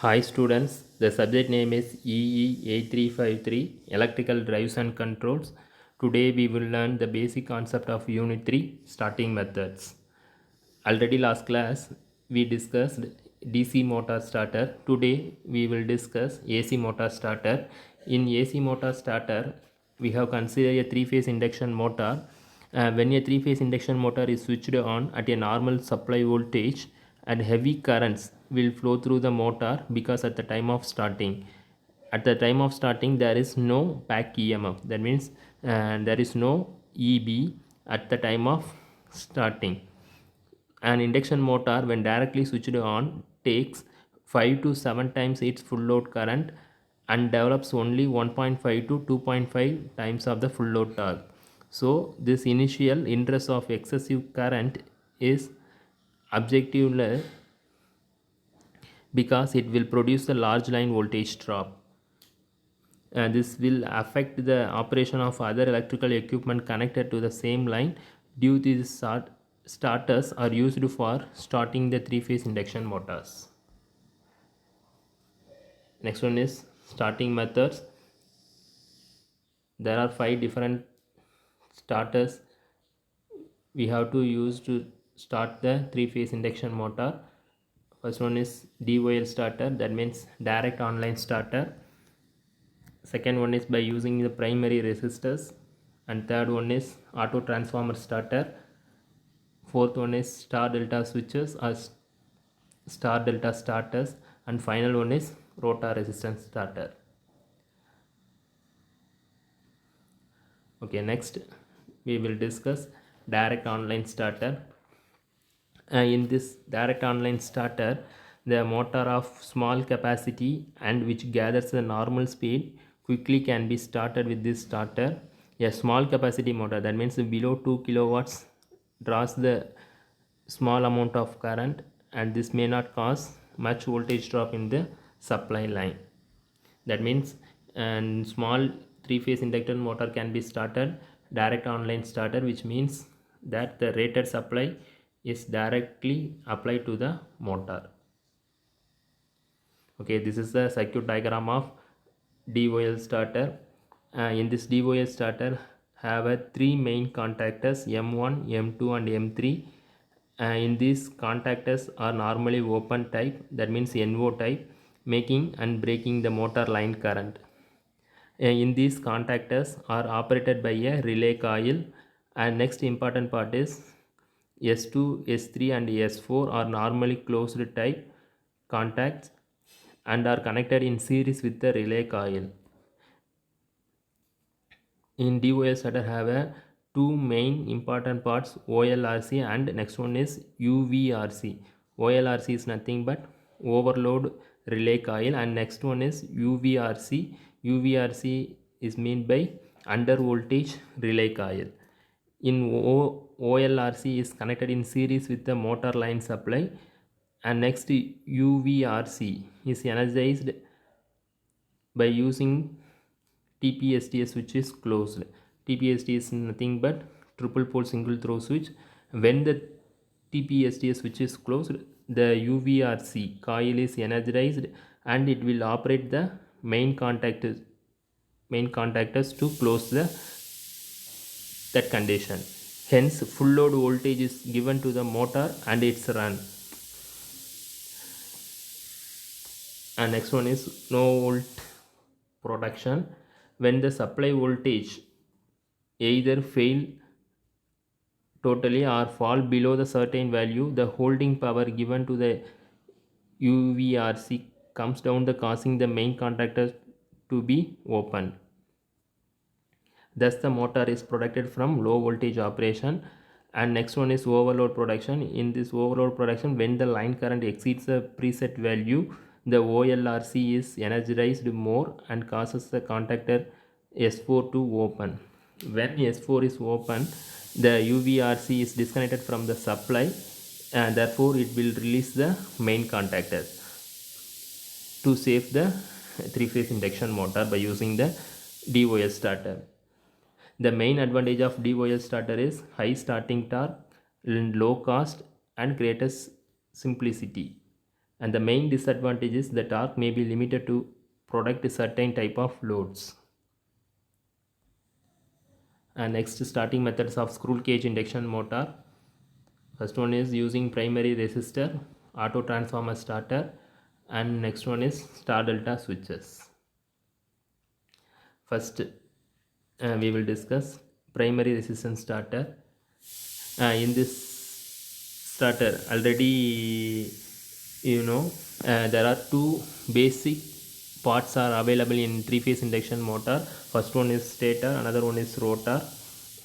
Hi students, the subject name is EE8353 Electrical Drives and Controls. Today we will learn the basic concept of Unit 3 starting methods. Already last class we discussed DC motor starter. Today we will discuss AC motor starter. In AC motor starter we have considered a three-phase induction motor. When a three-phase induction motor is switched on at a normal supply voltage and heavy currents will flow through the motor because at the time of starting there is no back EMF. That means there is no EB at the time of starting. An induction motor, when directly switched on, takes 5 to 7 times its full load current and develops only 1.5 to 2.5 times of the full load torque. So, this initial interest of excessive current is objective because it will produce a large line voltage drop. This will affect the operation of other electrical equipment connected to the same line. Due to this, starters are used for starting the three-phase induction motors. Next one is starting methods. There are 5 different starters we have to use to start the three-phase induction motor. First one is DOL starter, that means direct online starter. Second one is by using the primary resistors, and third one is auto transformer starter. Fourth one is star delta switches or star delta starters, and final one is rotor resistance starter. Okay, next we will discuss direct online starter. In this direct online starter, the motor of small capacity and which gathers the normal speed quickly can be started with this starter. A small capacity motor, that means below 2 kilowatts, draws the small amount of current, and this may not cause much voltage drop in the supply line. That means and small three-phase induction motor can be started direct online starter, which means that the rated supply is directly applied to the motor. Okay, this is the circuit diagram of DOL starter. In this DOL starter have a 3 main contactors, M1, M2 and M3. In these contactors are normally open type, that means NO type, making and breaking the motor line current. In these contactors are operated by a relay coil, and next important part is S2, S3 and S4 are normally closed type contacts and are connected in series with the relay coil. In DOL starter have a 2 main important parts, OLRC and next one is UVRC. OLRC is nothing but overload relay coil, and next one is UVRC. UVRC is meant by under voltage relay coil. In OLRC is connected in series with the motor line supply, and next UVRC is energized by using TPSTS, which is closed. TPST is nothing but triple pole single throw switch. When the TPSTS switch is closed, the UVRC coil is energized and it will operate the main contactors to close that condition. Hence, full load voltage is given to the motor and it's run. And next one is no volt production. When the supply voltage either fail totally or fall below the certain value, the holding power given to the UVRC comes down, causing the main contactor to be open. Thus the motor is protected from low voltage operation. And next one is overload production. In this overload production, when the line current exceeds the preset value, the OLRC is energized more and causes the contactor S4 to open. When S4 is open, the UVRC is disconnected from the supply, and therefore it will release the main contactor to save the three-phase induction motor by using the DOL starter. The main advantage of DOL starter is high starting torque, low cost and greatest simplicity. And the main disadvantage is the torque may be limited to product a certain type of loads. And next, starting methods of screw cage induction motor. First one is using primary resistor, auto transformer starter, and next one is star delta switches. First, we will discuss primary resistance starter. In this starter, already you know there are two basic parts are available in three-phase induction motor. First one is stator, another one is rotor.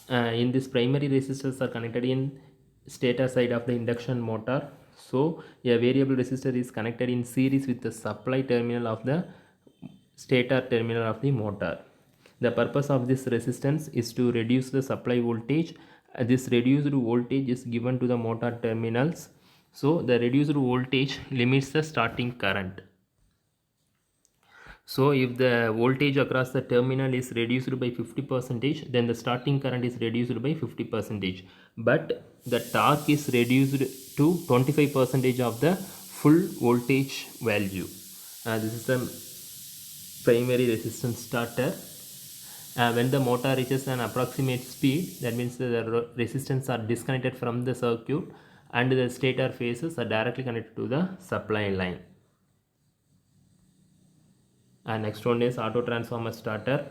In this, primary resistors are connected in stator side of the induction motor. So a variable resistor is connected in series with the supply terminal of the stator terminal of the motor. The purpose of this resistance is to reduce the supply voltage. This reduced voltage is given to the motor terminals. So the reduced voltage limits the starting current. So if the voltage across the terminal is reduced by 50%, then the starting current is reduced by 50%. But the torque is reduced to 25% of the full voltage value. This is the primary resistance starter. When the motor reaches an approximate speed, that means the resistance are disconnected from the circuit and the stator phases are directly connected to the supply line. And next one is auto transformer starter.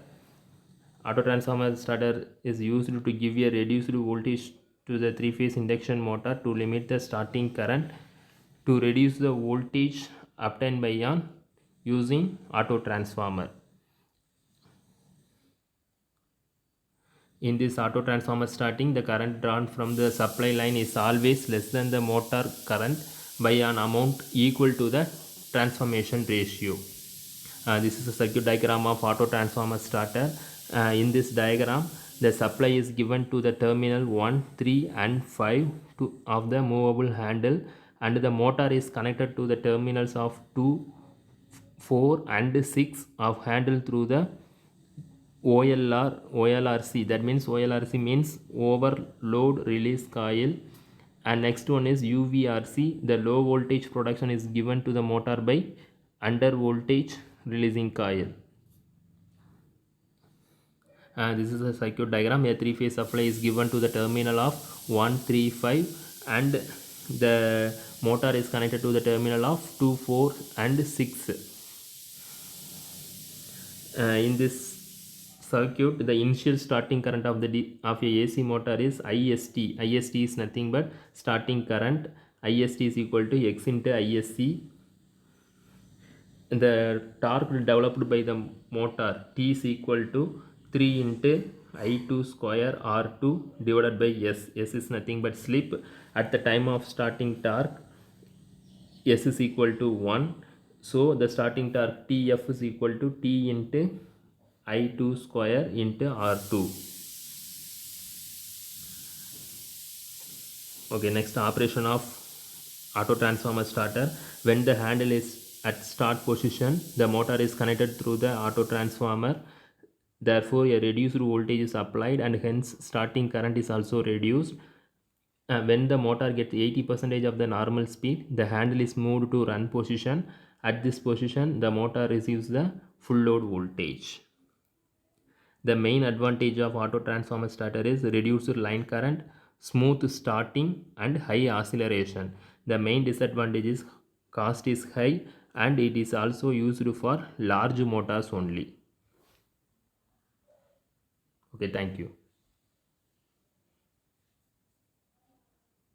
Auto transformer starter is used to give a reduced voltage to the three-phase induction motor to limit the starting current to reduce the voltage obtained by on using auto transformer. In this auto transformer starting, the current drawn from the supply line is always less than the motor current by an amount equal to the transformation ratio. This is a circuit diagram of auto transformer starter. In this diagram, the supply is given to the terminal 1, 3 and 5 of the movable handle, and the motor is connected to the terminals of 2, 4 and 6 of handle through the OLRC. That means OLRC means overload release coil. And next one is UVRC. The low voltage production is given to the motor by under voltage releasing coil. This is a circuit diagram. A three-phase supply is given to the terminal of 1, 3, 5 and the motor is connected to the terminal of 2, 4 and 6. In this circuit, the initial starting current of a AC motor is IST. IST is nothing but starting current. IST is equal to X into ISC. The torque developed by the motor T is equal to 3 into I2 square R2 divided by S. S is nothing but slip. At the time of starting torque, S is equal to 1. So the starting torque TF is equal to T into I2 square into R2. Okay, next, operation of auto transformer starter. When the handle is at start position, the motor is connected through the auto transformer. Therefore, a reduced voltage is applied and hence starting current is also reduced. When the motor gets 80% of the normal speed, the handle is moved to run position. At this position, the motor receives the full load voltage. The main advantage of auto transformer starter is reduced line current, smooth starting and high acceleration. The main disadvantage is cost is high and it is also used for large motors only. Okay, thank you.